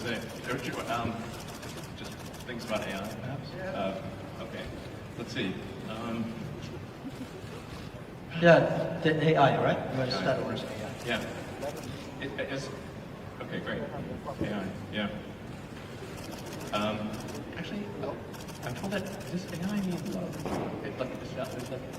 say? Just things about AI, perhaps? Okay, let's see. Yeah, the AI, right? You want to start with AI? Yeah. Okay, great. AI, yeah. Actually, I'm told that does AI mean love? Is that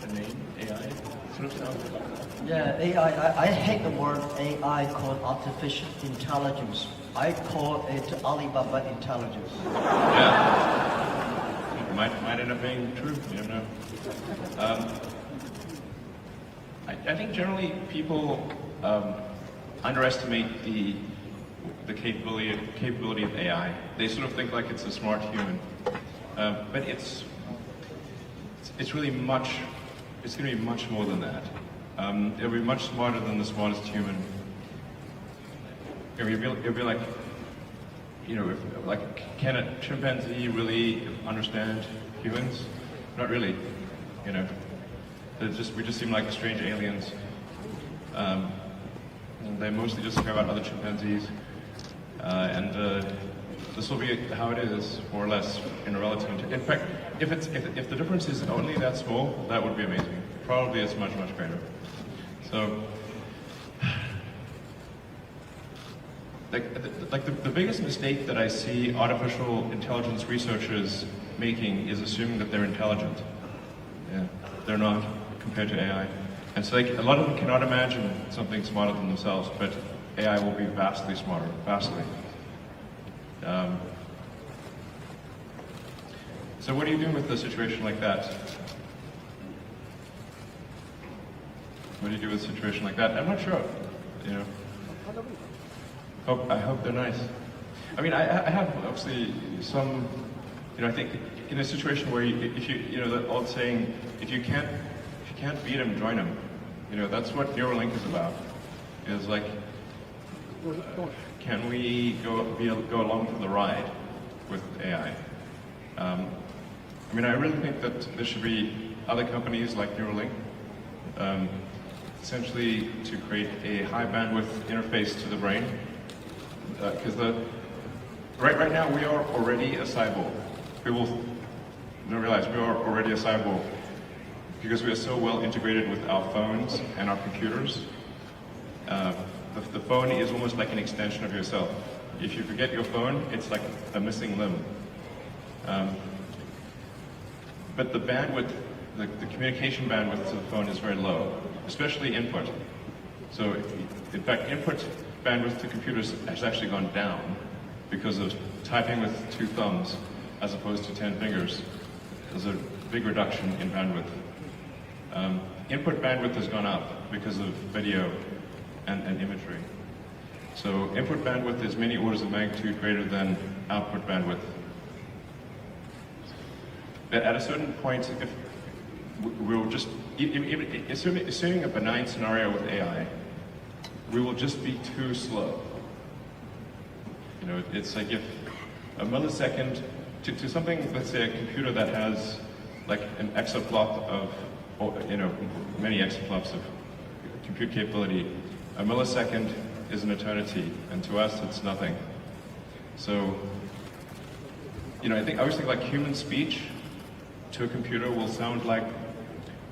the name AI? Sort of sounds like. Yeah, AI. I hate the word AI called artificial intelligence. I call it Alibaba intelligence. Yeah. Might end up being true. You don't know. I think generally people underestimate the capability of AI. They sort of think like it's a smart human, but it's really much. It's going to be much more than that. It'll be much smarter than the smartest human. It'll be like, can a chimpanzee really understand humans? Not really. We just seem like strange aliens. They mostly just care about other chimpanzees. This will be how it is, more or less, in a relative. In fact, if the difference is only that small, that would be amazing. Probably it's much, much greater. So, the biggest mistake that I see artificial intelligence researchers making is assuming that they're intelligent. Yeah, they're not compared to AI. And so a lot of them cannot imagine something smarter than themselves, but AI will be vastly smarter, vastly. So what do you do with a situation like that? What do you do with a situation like that? I'm not sure. I hope they're nice. I mean, I have obviously some. I think in a situation where the old saying, if you can't beat him, join him. That's what Neuralink is about. Is like, can we go along for the ride with AI? I mean, I really think that there should be other companies like Neuralink, essentially to create a high bandwidth interface to the brain. Because right now we are already a cyborg. People don't realize we are already a cyborg because we are so well integrated with our phones and our computers. The phone is almost like an extension of yourself. If you forget your phone, it's like a missing limb. But the bandwidth, the communication bandwidth to the phone is very low, especially input. So, in fact, input bandwidth to computers has actually gone down because of typing with 2 thumbs as opposed to 10 fingers. There's a big reduction in bandwidth. Input bandwidth has gone up because of video and imagery. So input bandwidth is many orders of magnitude greater than output bandwidth. At a certain point, if we'll just, assuming a benign scenario with AI, we will just be too slow. It's like if a millisecond to something, let's say a computer that has like an exaflop of, many exaflops of compute capability, a millisecond is an eternity, and to us it's nothing. So, I always think like human speech to a computer will sound like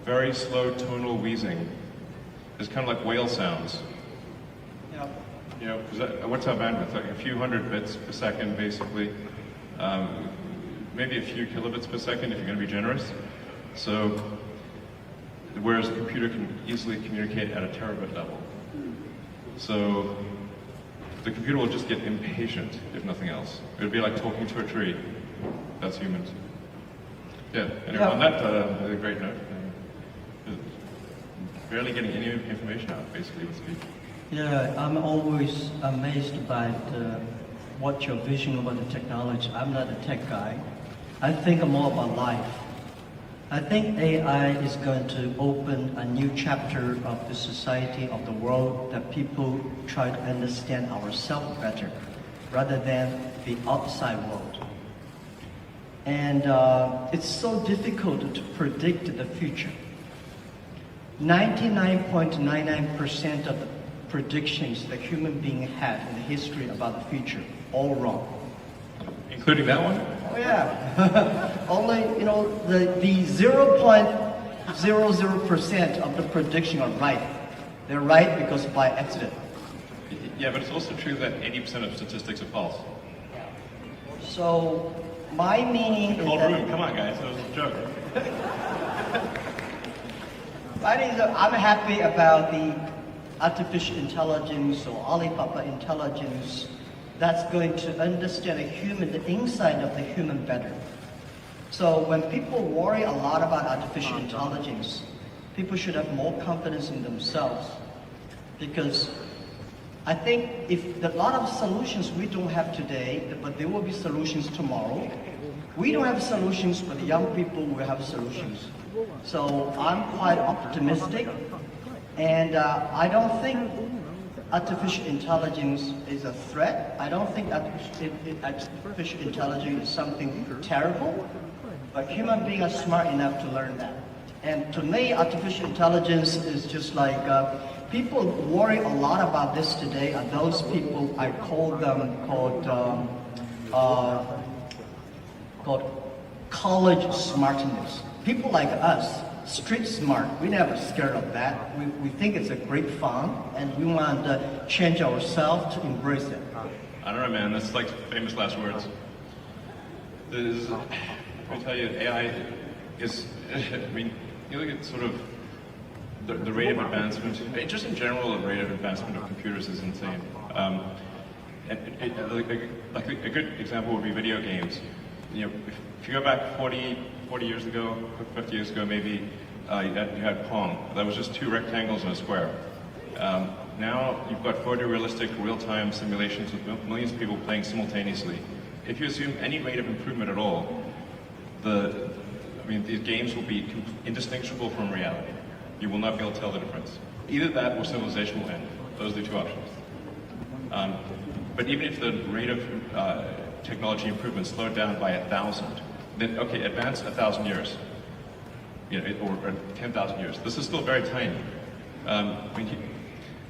very slow tonal wheezing. It's kind of like whale sounds. Yeah. What's our bandwidth? Like a few hundred bits per second, basically. Maybe a few kilobits per second if you're going to be generous. So, whereas a computer can easily communicate at a terabit level. So, the computer will just get impatient, if nothing else. It would be like talking to a tree. That's humans. Yeah, anyway, on that great note, barely getting any information out, basically, with speech. Yeah, I'm always amazed by what your vision about the technology. I'm not a tech guy. I think more about life. I think AI is going to open a new chapter of the society, of the world, that people try to understand ourselves better, rather than the outside world. And it's so difficult to predict the future. 99.99% of the predictions that human being had in the history about the future all wrong. Including that one? Oh yeah. Only, the 0.00% of the prediction are right. They're right because by accident. Yeah, but it's also true that 80% of statistics are false. So my meaning is Cold that room, come on guys, that was a joke. I'm happy about the artificial intelligence or Alibaba intelligence that's going to understand the inside of the human better. So when people worry a lot about artificial intelligence, people should have more confidence in themselves. Because I think if a lot of solutions we don't have today, but there will be solutions tomorrow. We don't have solutions, but the young people will have solutions. So I'm quite optimistic, and I don't think artificial intelligence is a threat. I don't think artificial intelligence is something terrible, but human beings are smart enough to learn that. And to me, artificial intelligence is just like, people worry a lot about this today, are those people, I call them called college smartness. People like us, street smart, we never scared of that. We think it's a great fun, and we want to change ourselves to embrace it. I don't know, man, that's like famous last words. Let me tell you, AI is, I mean, you look at sort of the rate of advancement, just in general, the rate of advancement of computers is insane. Like a good example would be video games. If you go back 40 years ago, 50 years ago maybe, you had Pong. That was just two rectangles and a square. Now you've got photorealistic real-time simulations with millions of people playing simultaneously. If you assume any rate of improvement at all, these games will be indistinguishable from reality. You will not be able to tell the difference. Either that or civilization will end. Those are the two options. But even if the rate of technology improvement slowed down by 1,000, then okay, advance 1,000 years, or 10,000 years. This is still very tiny.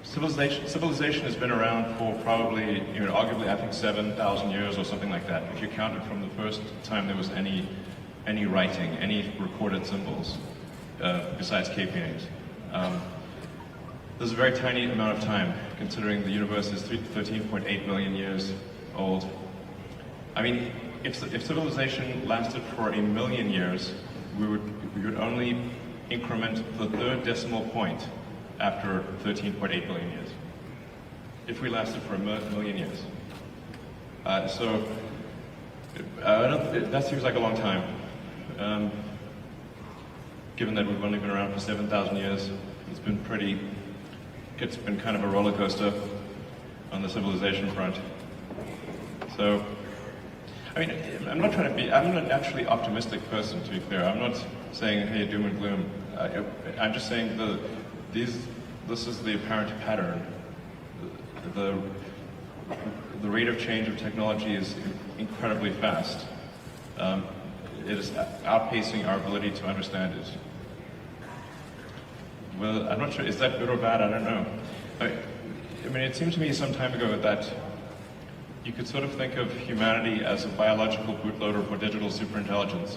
Civilization has been around for probably, arguably, I think 7,000 years or something like that. If you count it from the first time there was any writing, any recorded symbols, besides cave paintings. There's a very tiny amount of time, considering the universe is 13.8 billion years old. I mean, if civilization lasted for 1 million years, we would only increment the third decimal point after 13.8 billion years. If we lasted for 1 million years. That seems like a long time. Given that we've only been around for 7,000 years, it's been kind of a roller coaster on the civilization front. So, I mean, I'm not a naturally optimistic person, to be clear. I'm not saying, hey, doom and gloom. I'm just saying this is the apparent pattern. The rate of change of technology is incredibly fast. It is outpacing our ability to understand it. Well, I'm not sure, is that good or bad? I don't know. I mean, it seemed to me some time ago that you could sort of think of humanity as a biological bootloader for digital superintelligence.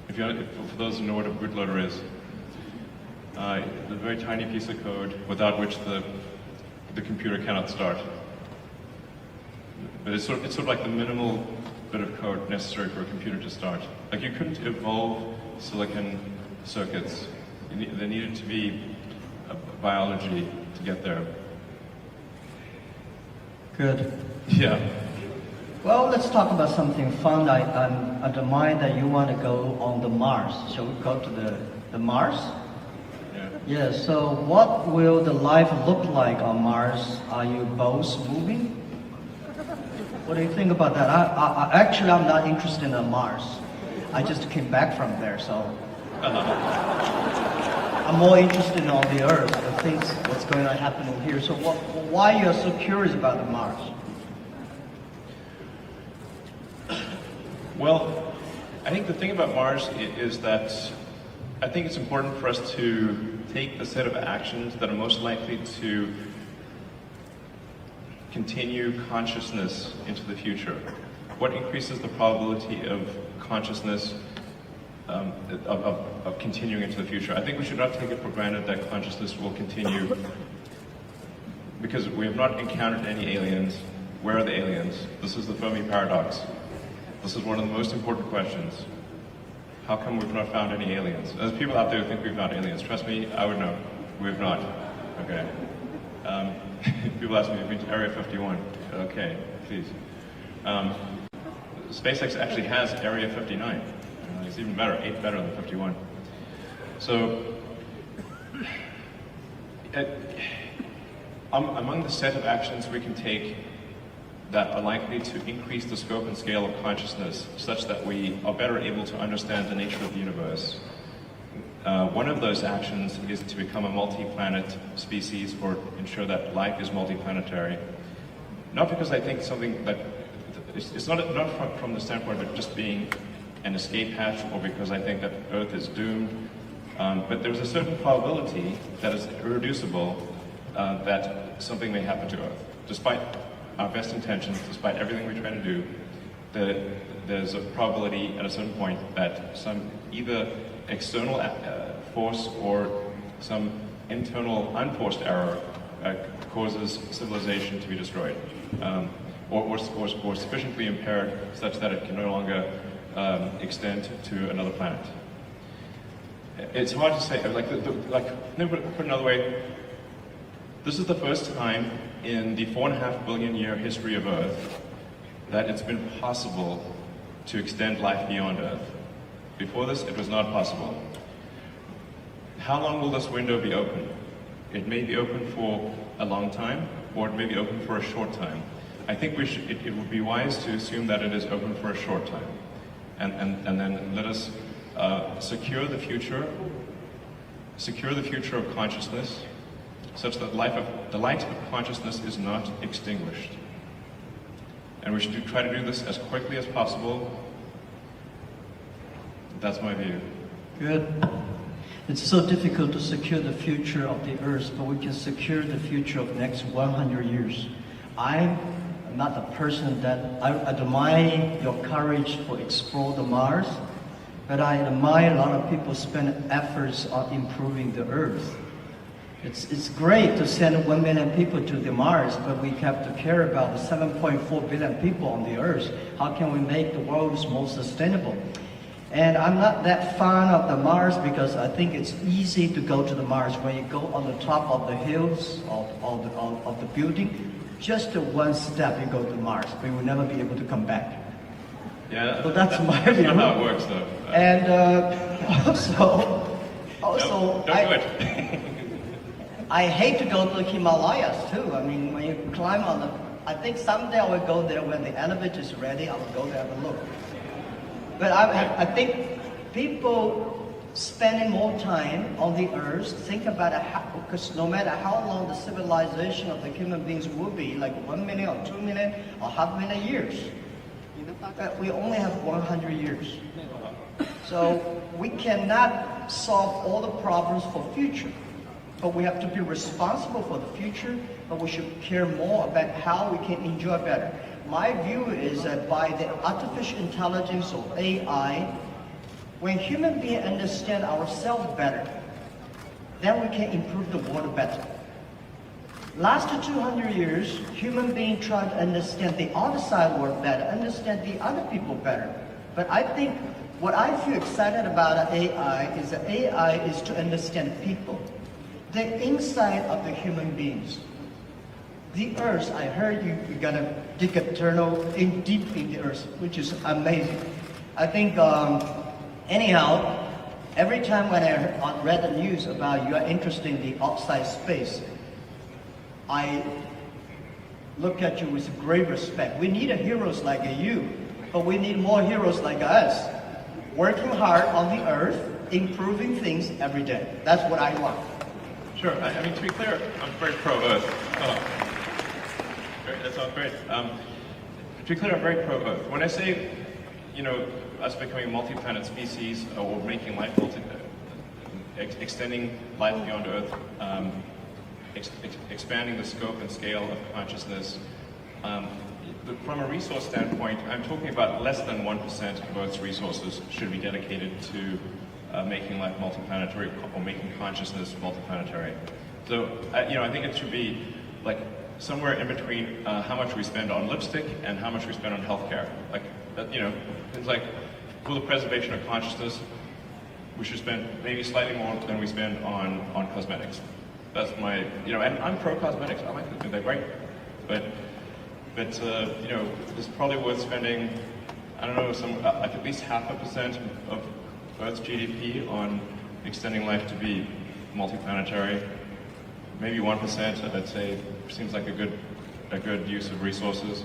For those who know what a bootloader is, a very tiny piece of code without which the computer cannot start. But it's sort of like the minimal bit of code necessary for a computer to start. Like, you couldn't evolve silicon circuits. There needed to be biology to get there. Good. Yeah. Well, let's talk about something fun. I'm admire that you want to go on the Mars. Shall we go to the Mars? Yeah. Yeah, so what will the life look like on Mars? Are you both moving? What do you think about that? Actually, I'm not interested in Mars. I just came back from there, so I'm more interested on the Earth, the things, what's going on happening here. So why you're so curious about the Mars? Well, I think the thing about Mars is that I think it's important for us to take the set of actions that are most likely to continue consciousness into the future? What increases the probability of consciousness of continuing into the future? I think we should not take it for granted that consciousness will continue because we have not encountered any aliens. Where are the aliens? This is the Fermi paradox. This is one of the most important questions. How come we've not found any aliens? There's people out there who think we've found aliens. Trust me, I would know. We have not. Okay. People ask me, have you been to Area 51? Okay, please. SpaceX actually has Area 59. It's even better, 8 better than 51. So, among the set of actions we can take that are likely to increase the scope and scale of consciousness such that we are better able to understand the nature of the universe, one of those actions is to become a multi-planet species or ensure that life is multi-planetary. Not because I think something that, it's not from the standpoint of just being an escape hatch or because I think that Earth is doomed, but there's a certain probability that is irreducible that something may happen to Earth. Despite our best intentions, despite everything we try to do, there's a probability at a certain point that some either external force or some internal unforced error causes civilization to be destroyed, or sufficiently impaired such that it can no longer extend to another planet. It's hard to say. Put another way, this is the first time in the 4.5 billion year history of Earth that it's been possible to extend life beyond Earth. Before this, it was not possible. How long will this window be open? It may be open for a long time, or it may be open for a short time. I think it would be wise to assume that it is open for a short time. And then let us secure the future of consciousness, such that the light of consciousness is not extinguished. And we should try to do this as quickly as possible. That's my view. Good. It's so difficult to secure the future of the Earth, but we can secure the future of the next 100 years. I'm not the person that I admire your courage for explore the Mars, but I admire a lot of people spend efforts on improving the Earth. It's great to send 1 million people to the Mars, but we have to care about the 7.4 billion people on the Earth. How can we make the world more sustainable? And I'm not that fond of the Mars because I think it's easy to go to the Mars when you go on the top of the hills of the building. Just one step you go to Mars, but you will never be able to come back. Yeah, so that's my view. That's not how it works, though. And also, don't do it. I hate to go to the Himalayas too. I mean, when you climb on the, I think someday I will go there when the elevator is ready. I will go there and have a look. But I think people spending more time on the Earth, think about because no matter how long the civilization of the human beings will be, like 1 million or 2 million or 500,000 years, we only have 100 years. So we cannot solve all the problems for future. But we have to be responsible for the future, but we should care more about how we can enjoy better. My view is that by the artificial intelligence or AI, when human beings understand ourselves better, then we can improve the world better. Last 200 years, human beings try to understand the other side world better, understand the other people better. But I think what I feel excited about AI is that AI is to understand people, the inside of the human beings. The Earth, I heard you gotta dig a tunnel deep in the Earth, which is amazing. I think, anyhow, every time when I read the news about you are interested in the outside space, I look at you with great respect. We need heroes like you, but we need more heroes like us, working hard on the Earth, improving things every day. That's what I want. Sure. I mean, to be clear, I'm very pro-Earth. Great, that sounds great. To be clear, I'm very pro-Earth. When I say, us becoming a multi-planet species or making life extending life beyond Earth, expanding the scope and scale of consciousness, From a resource standpoint, I'm talking about less than 1% of Earth's resources should be dedicated to making life multiplanetary or making consciousness multiplanetary. So, I think it should be like somewhere in between how much we spend on lipstick and how much we spend on healthcare. Like, it's like for the preservation of consciousness, we should spend maybe slightly more than we spend on cosmetics. That's my, and I'm pro cosmetics. I like them; they're great. But it's probably worth spending, I don't know, like at least 0.5% of Earth's GDP on extending life to be multiplanetary. Maybe 1%, I'd say, seems like a good use of resources.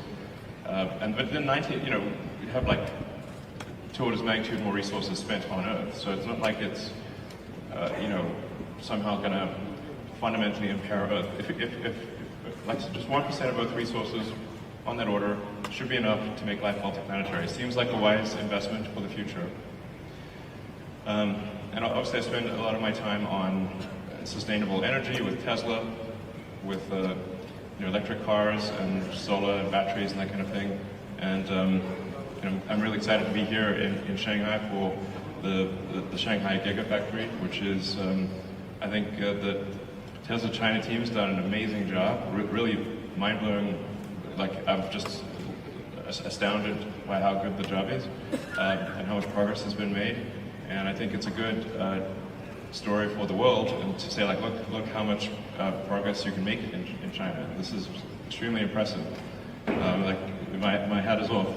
But then we have like 2 orders of magnitude more resources spent on Earth. So it's not like it's, somehow going to fundamentally impair Earth. If like just 1% of Earth resources on that order should be enough to make life multiplanetary. It seems like a wise investment for the future. And obviously I spend a lot of my time on sustainable energy with Tesla, with electric cars and solar and batteries and that kind of thing. And I'm really excited to be here in Shanghai for the Shanghai Gigafactory, which is, I think the Tesla China team's done an amazing job, really mind-blowing. Like, I'm just astounded by how good the job is and how much progress has been made. And I think it's a good story for the world, and to say, like, look how much progress you can make in China. This is extremely impressive. Like, my hat is off.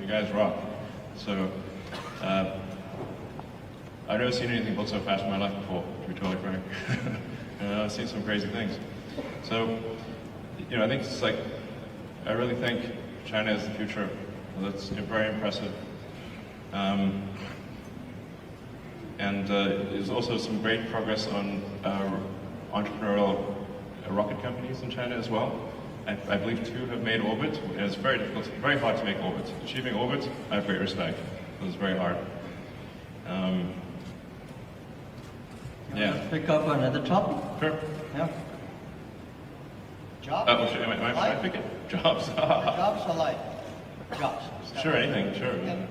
You guys rock. So I've never seen anything built so fast in my life before, to be totally frank. I've seen some crazy things. So I think it's like, I really think China is the future. That's very impressive. And there's also some great progress on entrepreneurial rocket companies in China as well. I believe 2 have made orbit, and it's very difficult, very hard to make orbit. Achieving orbit, I have great respect. It's very hard. Yeah. Pick up another topic? Sure. Yeah. Jobs? Am I picking? Jobs. Jobs or life? Jobs. Sure, anything, sure. Yeah.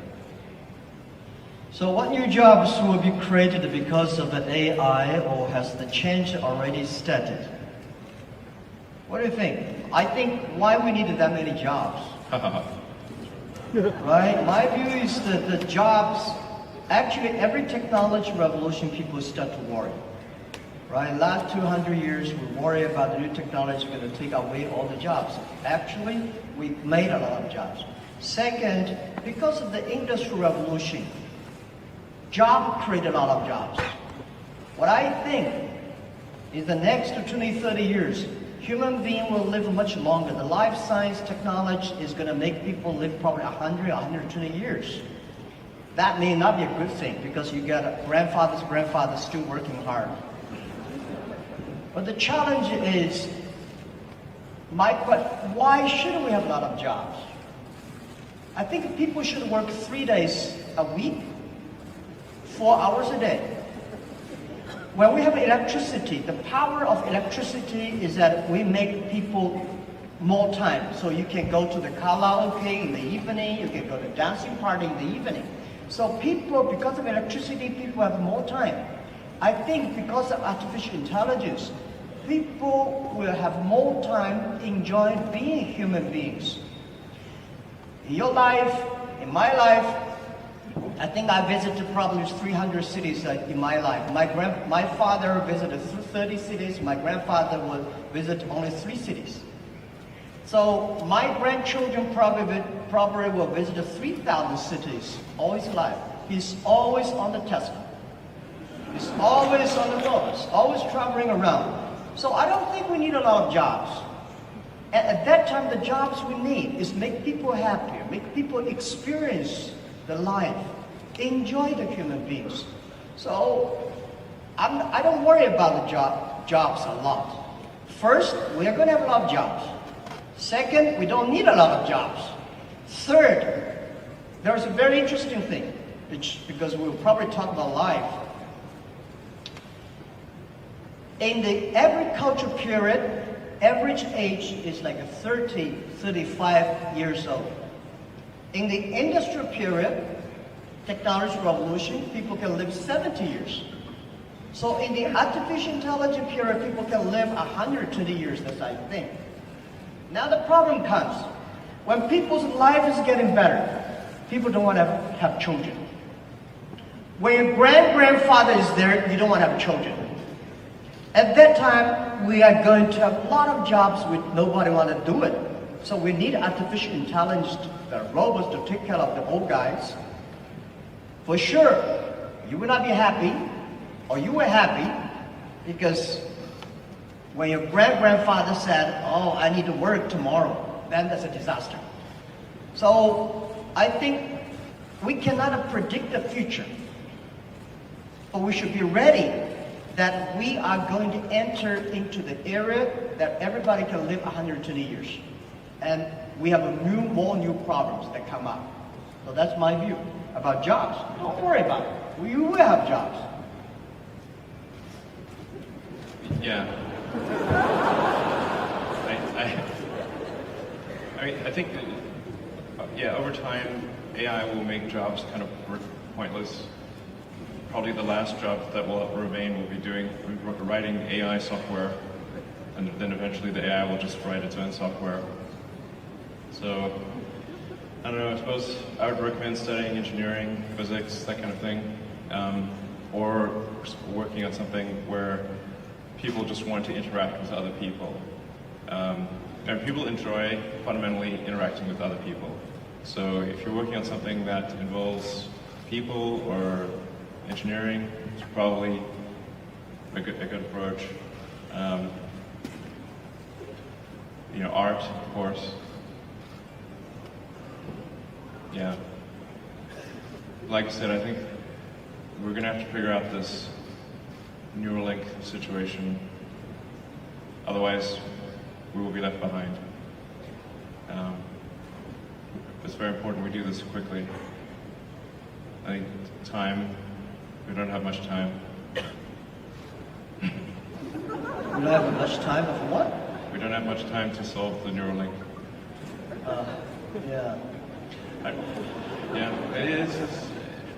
So what new jobs will be created because of the AI, or has the change already started? What do you think? I think why we need that many jobs? Right? My view is that the jobs, actually every technology revolution people start to worry. Right? Last 200 years we worry about the new technology going to take away all the jobs. Actually, we made a lot of jobs. Second, because of the industrial revolution, job created a lot of jobs. What I think is the next 20, 30 years, human being will live much longer. The life science technology is going to make people live probably 100, 120 years. That may not be a good thing because you got grandfathers still working hard. But the challenge is, why shouldn't we have a lot of jobs? I think people should work 3 days a week, 4 hours a day. When we have electricity, the power of electricity is that we make people more time. So you can go to the karaoke in the evening, you can go to dancing party in the evening. So people, because of electricity, people have more time. I think because of artificial intelligence, people will have more time enjoying being human beings. In your life, in my life, I think I visited probably 300 cities in my life. My father visited 30 cities. My grandfather will visit only 3 cities. So my grandchildren probably will visit 3,000 cities all his life. He's always on the Tesla. He's always on the roads, always traveling around. So I don't think we need a lot of jobs. At that time, the jobs we need is make people happier, make people experience the life, enjoy the human beings. So I don't worry about the jobs a lot. First, we are going to have a lot of jobs. Second, we don't need a lot of jobs. Third, there's a very interesting thing, because we'll probably talk about life. In the agriculture period, average age is like 30, 35 years old. In the industrial period, technology revolution, people can live 70 years. So in the artificial intelligence period, people can live 120 years, that's I think. Now the problem comes. When people's life is getting better, people don't want to have children. When your grandfather is there, you don't want to have children. At that time, we are going to have a lot of jobs with nobody want to do it. So we need artificial intelligence, the robots to take care of the old guys. For sure, you will not be happy, or you were happy, because when your grandfather said, oh, I need to work tomorrow, then that's a disaster. So I think we cannot predict the future, but we should be ready that we are going to enter into the area that everybody can live 120 years. And we have more new problems that come up. So that's my view about jobs. Don't worry about it. We will have jobs. Yeah. I think, yeah, over time, AI will make jobs kind of pointless. Probably the last job that will remain will be writing AI software, and then eventually the AI will just write its own software. So, I don't know, I suppose I would recommend studying engineering, physics, that kind of thing, or working on something where people just want to interact with other people. And people enjoy fundamentally interacting with other people. So if you're working on something that involves people or engineering, it's probably a good approach. Art, of course. Yeah. Like I said, I think we're going to have to figure out this Neuralink situation. Otherwise, we will be left behind. It's very important we do this quickly. I think we don't have much time. We don't have much time for what? We don't have much time to solve the Neuralink. Yeah. It is.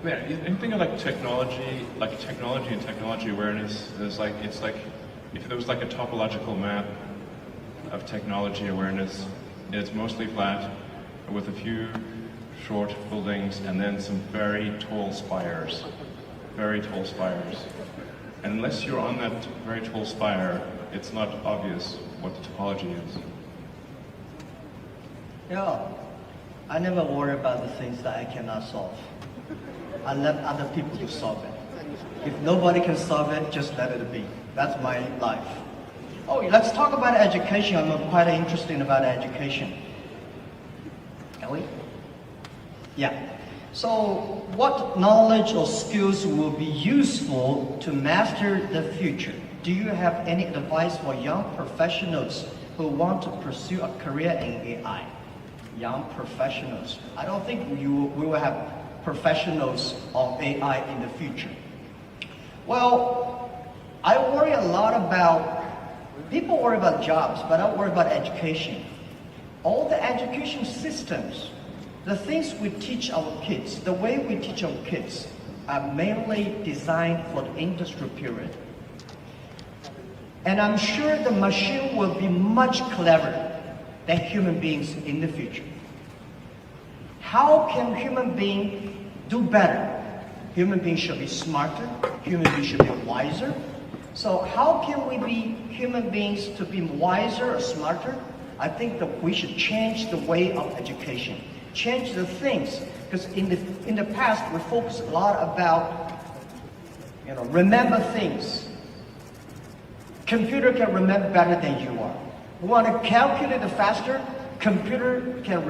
Man, you think of technology and technology awareness. It's like if there was a topological map of technology awareness, it's mostly flat with a few short buildings and then some very tall spires. Very tall spires. And unless you're on that very tall spire, it's not obvious what the topology is. Yeah. I never worry about the things that I cannot solve. I let other people to solve it. If nobody can solve it, just let it be. That's my life. Oh, let's talk about education. I'm quite interested about education. Can we? Yeah. So what knowledge or skills will be useful to master the future? Do you have any advice for young professionals who want to pursue a career in AI? Young professionals. I don't think we will have professionals on AI in the future. Well, I worry a lot about, people worry about jobs, but I worry about education. All the education systems, the things we teach our kids, the way we teach our kids are mainly designed for the industrial period. And I'm sure the machine will be much cleverer than human beings in the future. How can human beings do better? Human beings should be smarter, human beings should be wiser. So how can we be human beings to be wiser or smarter? I think that we should change the way of education, change the things, because in the past we focused a lot about, remember things. Computer can remember better than you are. We want to calculate it faster, computer can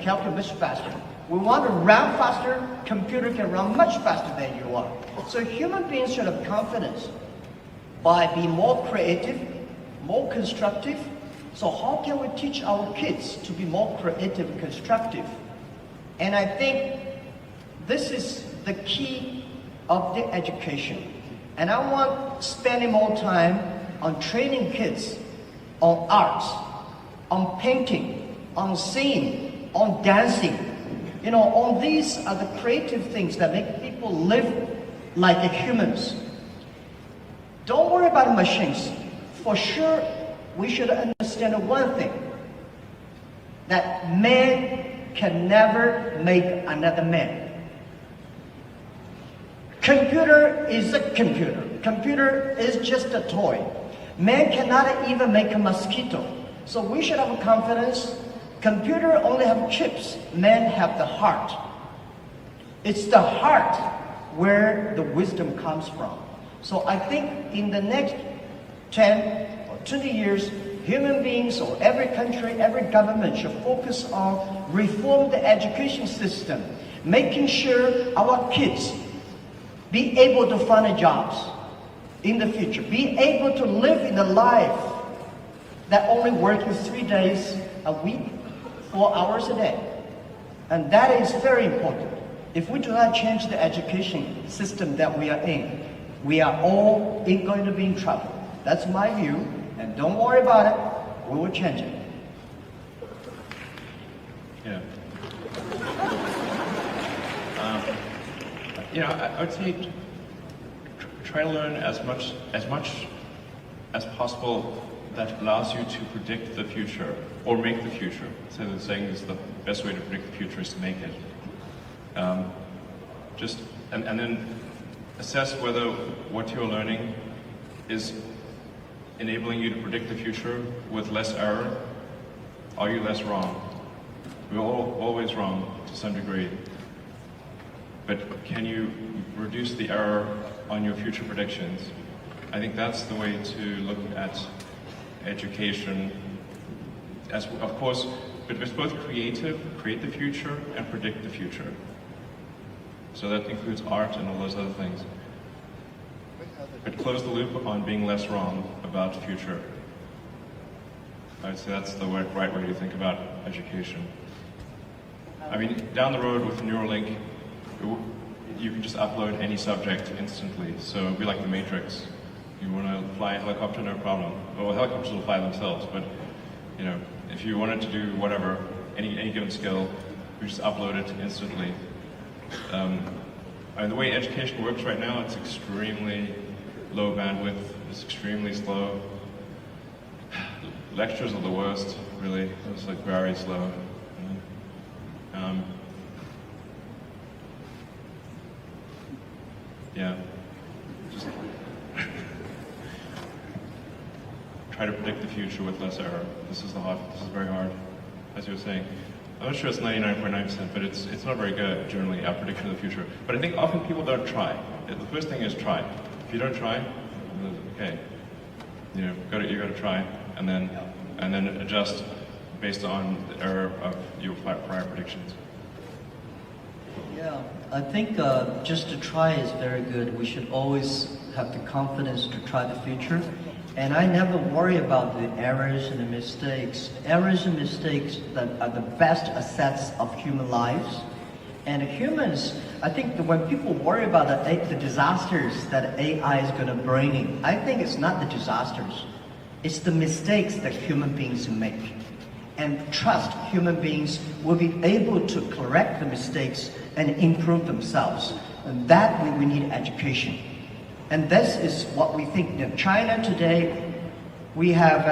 calculate much faster. We want to run faster, computer can run much faster than you are. So human beings should have confidence by being more creative, more constructive. So how can we teach our kids to be more creative and constructive? And I think this is the key of the education. And I want spending more time on training kids on arts, on painting, on singing, on dancing. You know, all these are the creative things that make people live like humans. Don't worry about machines. For sure, we should understand one thing, that man can never make another man. Computer is a computer. Computer is just a toy. Man cannot even make a mosquito. So we should have confidence. Computer only have chips. Man have the heart. It's the heart where the wisdom comes from. So I think in the next 10 or 20 years, human beings or every country, every government should focus on reform the education system, making sure our kids be able to find jobs in the future, be able to live in a life that only working 3 days a week, 4 hours a day. And that is very important. If we do not change the education system that we are in, we are all going to be in trouble. That's my view, and don't worry about it, we will change it. Yeah. I would say try to learn as much as possible that allows you to predict the future or make the future. So the saying is the best way to predict the future is to make it. And then assess whether what you're learning is enabling you to predict the future with less error. Are you less wrong? We're all always wrong to some degree. But can you reduce the error on your future predictions? I think that's the way to look at education. As of course, but it's both create the future, and predict the future. So that includes art and all those other things. But close the loop on being less wrong about the future. I'd say that's the right way to think about education. I mean, down the road with Neuralink, you can just upload any subject instantly. So it'd be like the Matrix. You want to fly a helicopter, no problem. Well, helicopters will fly themselves, but if you wanted to do whatever, any given skill, you just upload it instantly. The way education works right now, it's extremely low bandwidth. It's extremely slow. Lectures are the worst, really. It's like very slow. Yeah. Just try to predict the future with less error. This is very hard, as you were saying. I'm not sure it's 99.9%, but it's not very good, generally, our prediction of the future. But I think often people don't try. The first thing is try. If you don't try, okay, you gotta try, and then adjust based on the error of your prior predictions. Yeah, I think just to try is very good. We should always have the confidence to try the future. And I never worry about the errors and the mistakes. Errors and mistakes that are the best assets of human lives. And humans, I think that when people worry about the disasters that AI is going to bring in, I think it's not the disasters. It's the mistakes that human beings make. And trust human beings will be able to correct the mistakes and improve themselves. And that we need education. And this is what we think. In China today, we have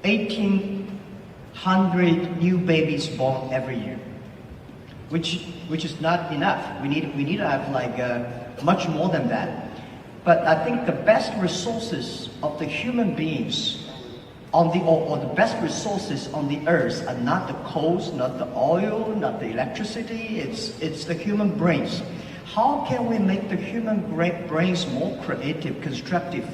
1,800 new babies born every year, which is not enough. We need to have much more than that. But I think the best resources of the human beings or the best resources on the earth are not the coals, not the oil, not the electricity. It's the human brains. How can we make the human brains more creative, constructive?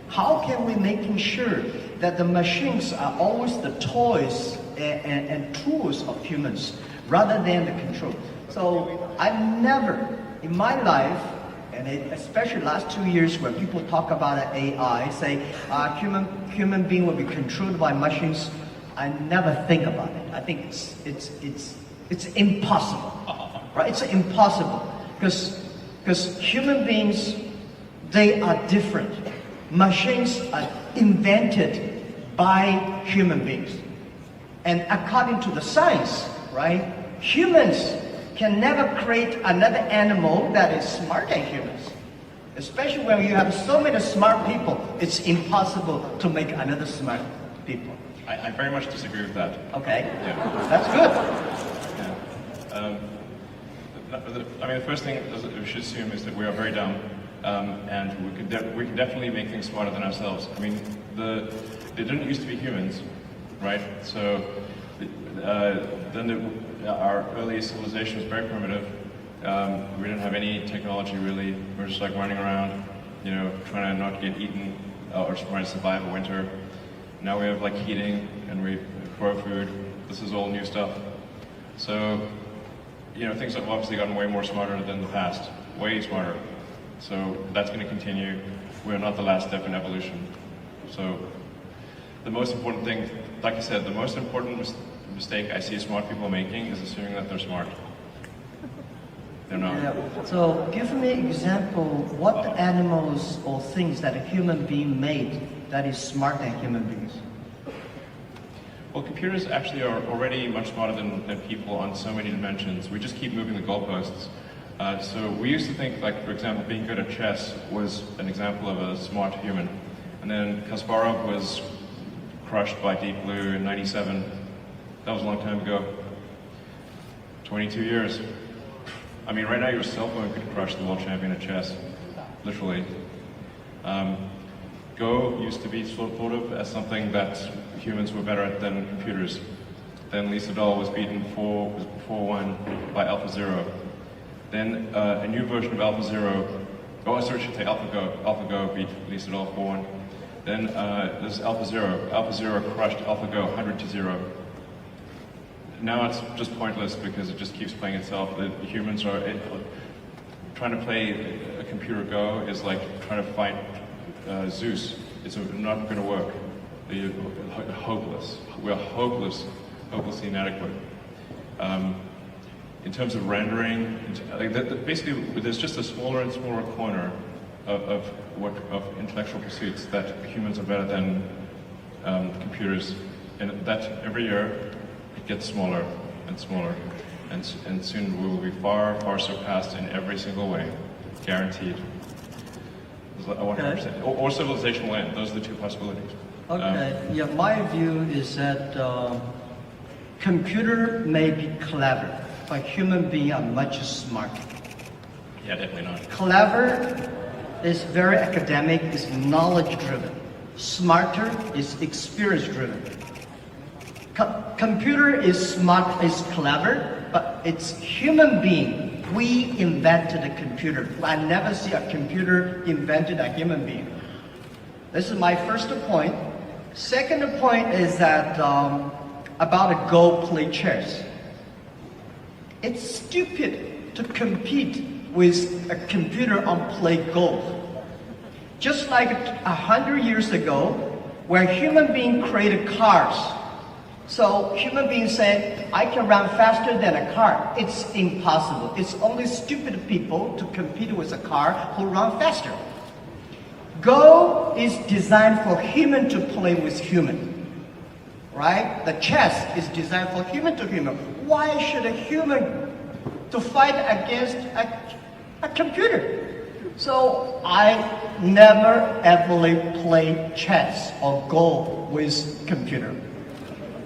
How can we making sure that the machines are always the toys and tools of humans rather than the control? So I've never in my life, and especially last 2 years when people talk about AI, say human being will be controlled by machines, I never think about it. I think it's impossible, right? It's impossible. Because human beings, they are different. Machines are invented by human beings. And according to the science, right, humans can never create another animal that is smarter than humans. Especially when you have so many smart people, it's impossible to make another smart people. I very much disagree with that. Okay, Yeah. that's good. Yeah. I mean, the first thing we should assume is that we are very dumb, and we can definitely make things smarter than ourselves. I mean, they didn't used to be humans, right? So our early civilization was very primitive. We didn't have any technology really. We were just like running around, you know, trying to not get eaten or trying to survive a winter. Now we have like heating and we grow food. This is all new stuff. So, you know, things have obviously gotten way more smarter than the past, way smarter. So that's going to continue. We're not the last step in evolution. So the most important thing, like I said, the most important mistake I see smart people making is assuming that they're smart. They're not. Yeah. So give me an example, what animals or things that a human being made that is smarter than human beings? Well, computers actually are already much smarter than people on so many dimensions. We just keep moving the goalposts. So we used to think, like, for example, being good at chess was an example of a smart human. And then Kasparov was crushed by Deep Blue in '97. That was a long time ago. 22 years. I mean, right now your cell phone could crush the world champion at chess, literally. Go used to be thought of as something that humans were better at than computers. Then Lee Sedol was beaten 4-1 by AlphaZero. Then a new version of AlphaZero, I should say AlphaGo beat Lee Sedol 4-1. Then there's AlphaZero. AlphaZero crushed AlphaGo 100-0. Now it's just pointless because it just keeps playing itself. The humans are trying to play a computer Go is like trying to fight Zeus. It's not going to work. You're hopeless. We're hopelessly inadequate. In terms of rendering, basically there's just a smaller and smaller corner of intellectual pursuits that humans are better than computers, and that every year it gets smaller and smaller, and soon we will be far, far surpassed in every single way, guaranteed. 100%. Or civilization will end. Those are the two possibilities. Okay, yeah, my view is that computer may be clever, but human beings are much smarter. Yeah, definitely not. Clever is very academic, is knowledge driven. Smarter is experience driven. Computer is smart, is clever, but it's human being. We invented a computer. I never see a computer invented a human being. This is my first point. Second point is that about a Go play chess. It's stupid to compete with a computer on play Go. Just like 100 years ago, where human beings created cars. So human beings said, I can run faster than a car. It's impossible. It's only stupid people to compete with a car who run faster. Go is designed for human to play with human, right? The chess is designed for human to human. Why should a human to fight against a computer? So I never ever play chess or Go with computer.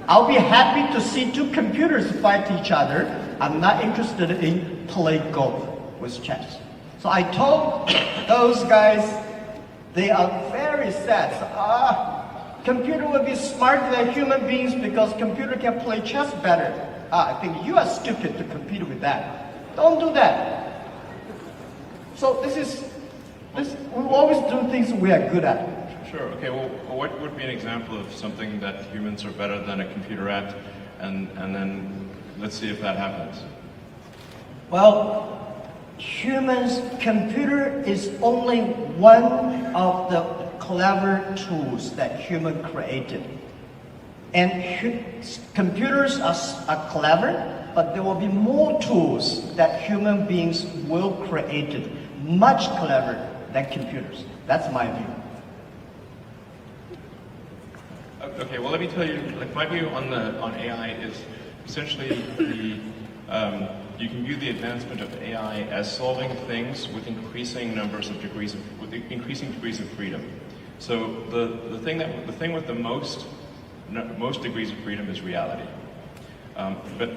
I'll be happy to see two computers fight each other. I'm not interested in play Go with chess. So I told those guys, they are very sad. Computer will be smarter than human beings because computer can play chess better. I think you are stupid to compete with that. Don't do that. So we always do things we are good at. Sure. Okay. Well, what would be an example of something that humans are better than a computer at, and then let's see if that happens. Well, computer is only one of the clever tools that human created. And computers are clever, but there will be more tools that human beings will create, much clever than computers. That's my view. Okay, well, let me tell you, like my view on AI is essentially you can view the advancement of AI as solving things with increasing degrees of freedom. So the thing with the most degrees of freedom is reality. But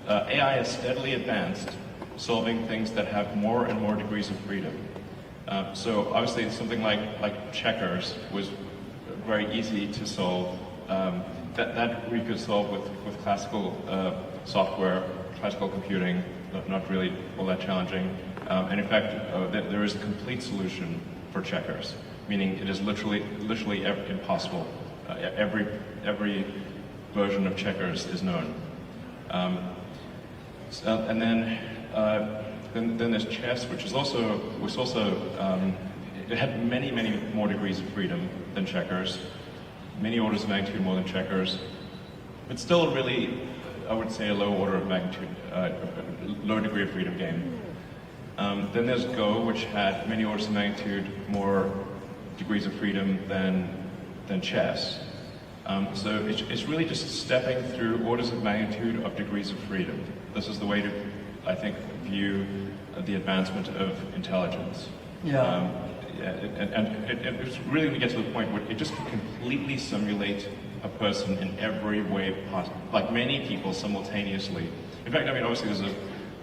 AI is steadily advanced, solving things that have more and more degrees of freedom. So obviously something like checkers was very easy to solve. That we could solve with classical software, classical computing, not really all that challenging. And in fact, there is a complete solution for checkers, meaning it is literally impossible. Every version of checkers is known. And then there's chess, which also it had many more degrees of freedom than checkers, many orders of magnitude more than checkers, but still really, I would say, a low order of magnitude, low degree of freedom game. Then there's Go, which had many orders of magnitude more degrees of freedom than chess. So it's really just stepping through orders of magnitude of degrees of freedom. This is the way to, I think, view the advancement of intelligence. Yeah. And it's really to get to the point where it just can completely simulate a person in every way possible, like many people simultaneously. In fact, I mean, obviously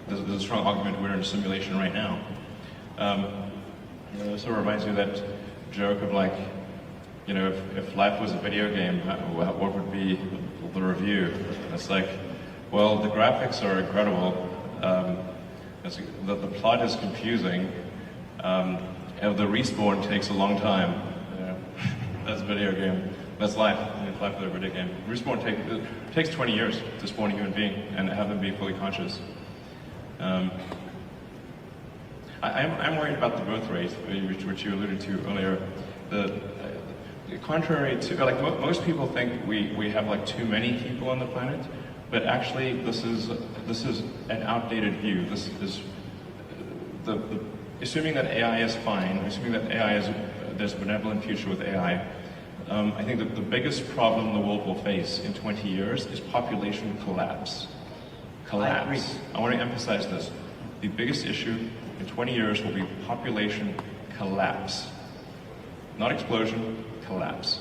there's a strong argument we're in a simulation right now. It sort of reminds me of that joke of like, you know, if life was a video game, what would be the review? It's like, well, the graphics are incredible. The plot is confusing. And the respawn takes a long time. That's a video game. That's life. It's life with a video game. Respawn takes 20 years to spawn a human being and have them be fully conscious. I'm worried about the birth rate, which you alluded to earlier. Contrary to, like most people think we have like too many people on the planet, but actually this is an outdated view. This is assuming that AI is fine, assuming that there's a benevolent future with AI, I think that the biggest problem the world will face in 20 years is population collapse. I want to emphasize this. The biggest issue in 20 years will be population collapse. Not explosion, collapse.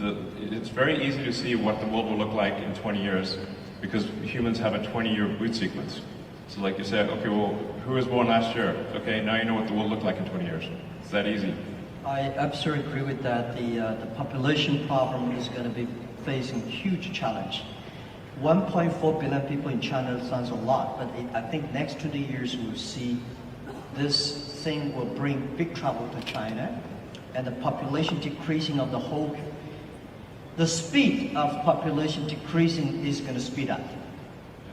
It's very easy to see what the world will look like in 20 years because humans have a 20-year boot sequence. So like you said, okay, well, who was born last year? Okay, now you know what the world looked like in 20 years. It's that easy. I absolutely agree with that. The population problem is going to be facing huge challenge. 1.4 billion people in China sounds a lot, but I think next 20 years we'll see this thing will bring big trouble to China, and the population decreasing of the whole. The speed of population decreasing is going to speed up.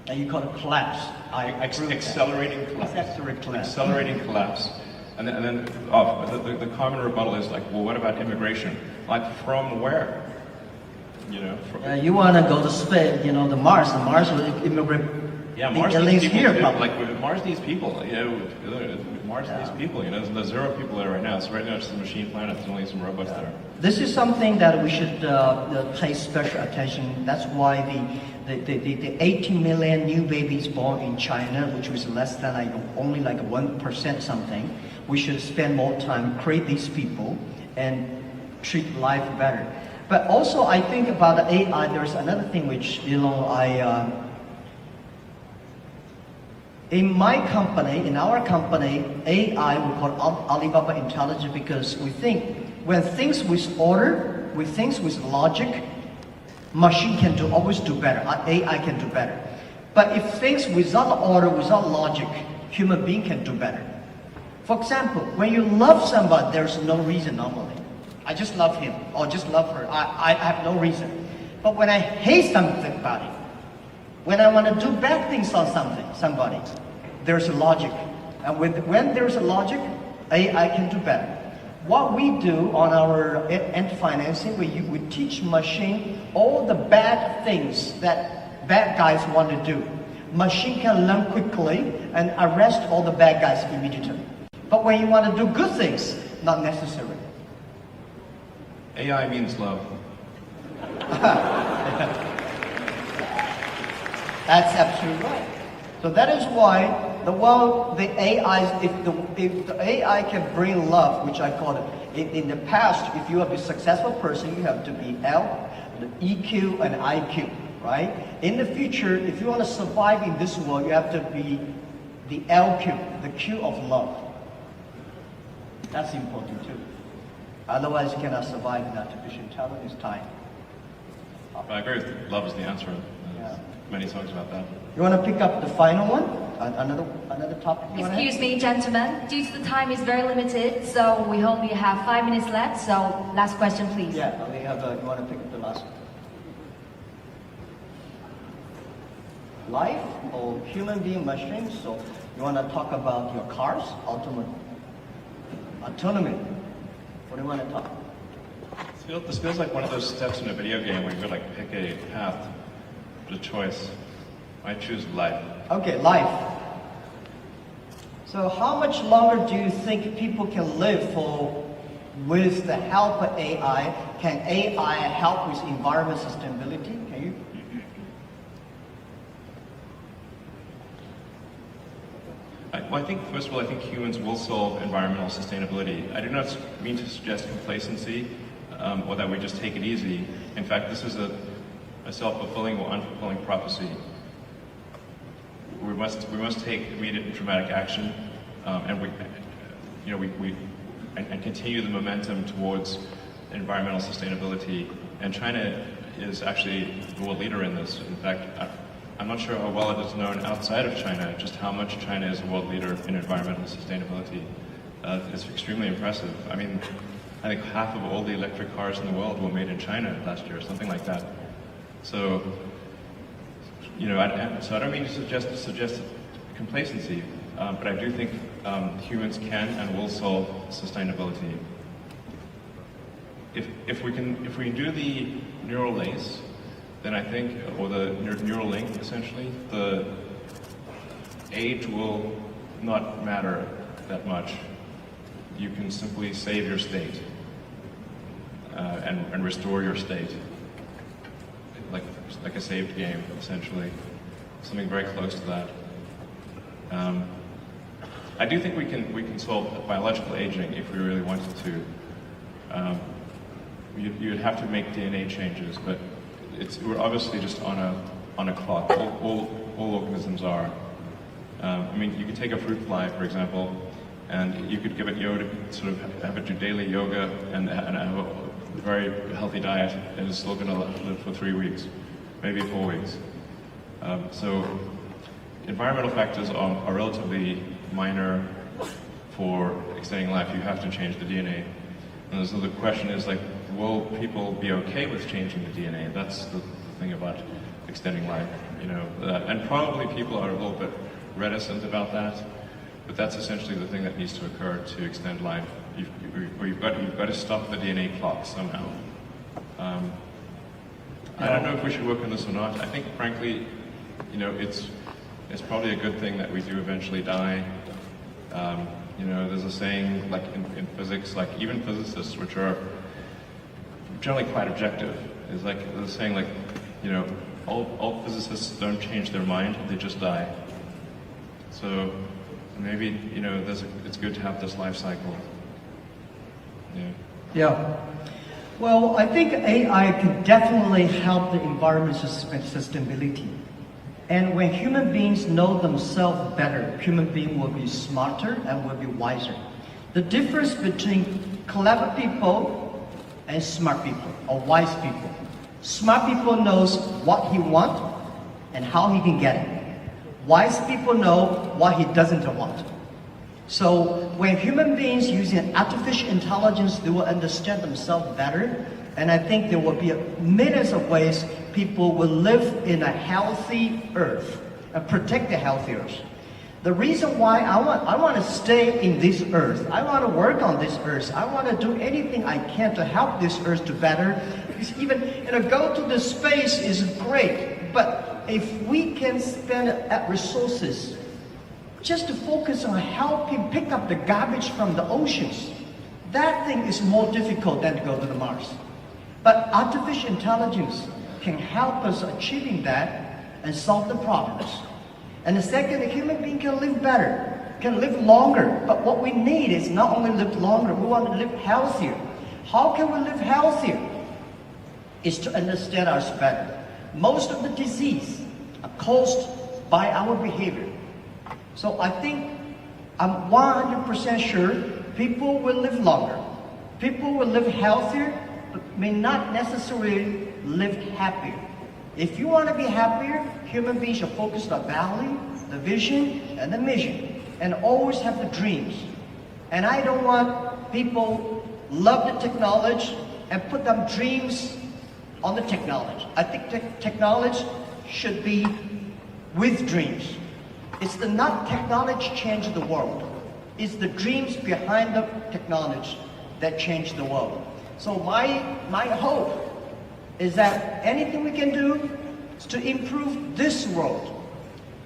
And you call it collapse. Accelerating collapse. Accelerating collapse. And then the common rebuttal is like, well, what about immigration? Like, from where? You know? You want to go to space, you know, the Mars will immigrate. Yeah, Mars needs needs people. Here, like Mars needs people. You know, Mars needs people. You know, there's 0 people there right now. So right now it's a machine planet. There's only some robots there. This is something that we should pay special attention. That's why the 80 million new babies born in China, which was less than only 1% something, we should spend more time create these people and treat life better. But also, I think about AI. There's another thing which in my company, in our company, AI we call Alibaba Intelligence because we think when things with order, with things with logic, machine can always do better. AI can do better. But if things without order, without logic, human being can do better. For example, when you love somebody, there's no reason normally. I just love him or just love her. I have no reason. But when I hate somebody, when I want to do bad things on somebody, there's a logic. And when there's a logic, AI can do better. What we do on our end financing, we teach machine all the bad things that bad guys want to do. Machine can learn quickly and arrest all the bad guys immediately. But when you want to do good things, not necessary. AI means love. That's absolutely right. So that is why the AI, if the AI can bring love, which I call it, in the past, if you are a successful person, you have to be the EQ and IQ, right? In the future, if you want to survive in this world, you have to be the LQ, the Q of love. That's important too. Otherwise, you cannot survive in artificial intelligence time. I agree with love is the answer. Yeah. Many songs about that. You want to pick up the final one? Another topic you want to Excuse me, gentlemen. Due to the time is very limited, so we only have 5 minutes left. So, last question, please. Yeah, we have. You want to pick up the last one? Life or human being machines? So, you want to talk about your cars, autonomy? What do you want to talk? This feels like one of those steps in a video game where you could like pick a path, a choice. I choose life. Okay, life. So how much longer do you think people can live with the help of AI? Can AI help with environment sustainability? Can you? I think, first of all, I think humans will solve environmental sustainability. I do not mean to suggest complacency or that we just take it easy. In fact, this is a self-fulfilling or unfulfilling prophecy. We must take immediate and dramatic action, and continue the momentum towards environmental sustainability. And China is actually the world leader in this. In fact, I'm not sure how well it is known outside of China, just how much China is a world leader in environmental sustainability. It's extremely impressive. I mean, I think half of all the electric cars in the world were made in China last year, something like that. So, I don't mean to suggest complacency, but I do think humans can and will solve sustainability. If we can do the neural lace, then I think, or the neural link essentially, the age will not matter that much. You can simply save your state and restore your state, like a saved game essentially, something very close to that. I do think we can solve biological aging if we really wanted to. You'd have to make DNA changes, but we're obviously just on a clock. All organisms are. I mean, you could take a fruit fly, for example, and you could give it yoga, sort of have it do daily yoga and have a very healthy diet, and it's still going to live for 3 weeks, maybe 4 weeks. So environmental factors are relatively minor for extending life. You have to change the DNA. And so the question is, like, will people be okay with changing the DNA? That's the thing about extending life, and probably people are a little bit reticent about that, but that's essentially the thing that needs to occur to extend life. You've got to stop the DNA clock somehow. I don't know if we should work on this or not. I think, frankly, it's probably a good thing that we do eventually die. There's a saying, like in physics, like even physicists, which are generally quite objective, is like they're saying, like, all physicists don't change their mind; they just die. So maybe it's good to have this life cycle. Yeah. Well, I think AI can definitely help the environment sustainability. And when human beings know themselves better, human beings will be smarter and will be wiser. The difference between clever people and smart people, or wise people. Smart people knows what he wants and how he can get it. Wise people know what he doesn't want. So when human beings using artificial intelligence, they will understand themselves better. And I think there will be millions of ways people will live in a healthy earth and protect the healthy earth. The reason why I want to stay in this earth, I want to work on this earth, I want to do anything I can to help this earth to better. Because even go to the space is great, but if we can spend resources just to focus on helping pick up the garbage from the oceans, that thing is more difficult than to go to the Mars. But artificial intelligence can help us achieving that and solve the problems. And the second, the human being can live better, can live longer. But what we need is not only live longer, we want to live healthier. How can we live healthier? Is to understand ourselves better. Most of the disease are caused by our behavior. So I think I'm 100% sure people will live longer. People will live healthier, but may not necessarily live happier. If you want to be happier, human beings should focus on the value, the vision, and the mission, and always have the dreams. And I don't want people love the technology and put them dreams on the technology. I think technology should be with dreams. It's the not technology change the world. It's the dreams behind the technology that change the world. So my hope is that anything we can do is to improve this world,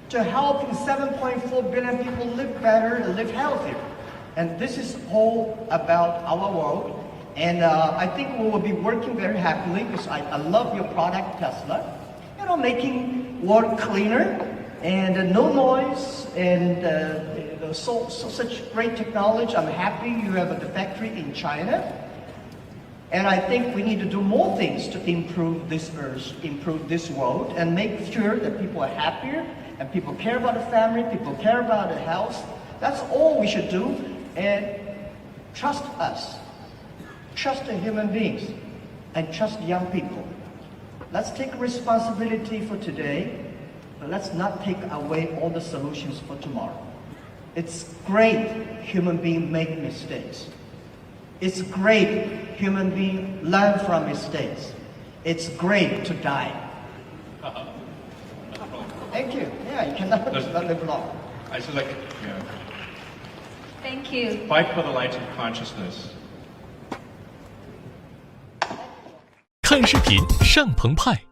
to help 7.4 billion people live better and live healthier. And this is all about our world. And I think we will be working very happily because I love your product, Tesla. You know, making world cleaner and no noise and such great technology. I'm happy you have the factory in China. And I think we need to do more things to improve this earth, improve this world, and make sure that people are happier and people care about the family, people care about the health. That's all we should do. And trust us. Trust the human beings and trust young people. Let's take responsibility for today, but let's not take away all the solutions for tomorrow. It's great human beings make mistakes. It's great human beings learn from mistakes. It's great to die. Thank you. Yeah, you cannot live long. I just like, yeah. Thank you. Fight for the light of consciousness. 看视频上澎湃。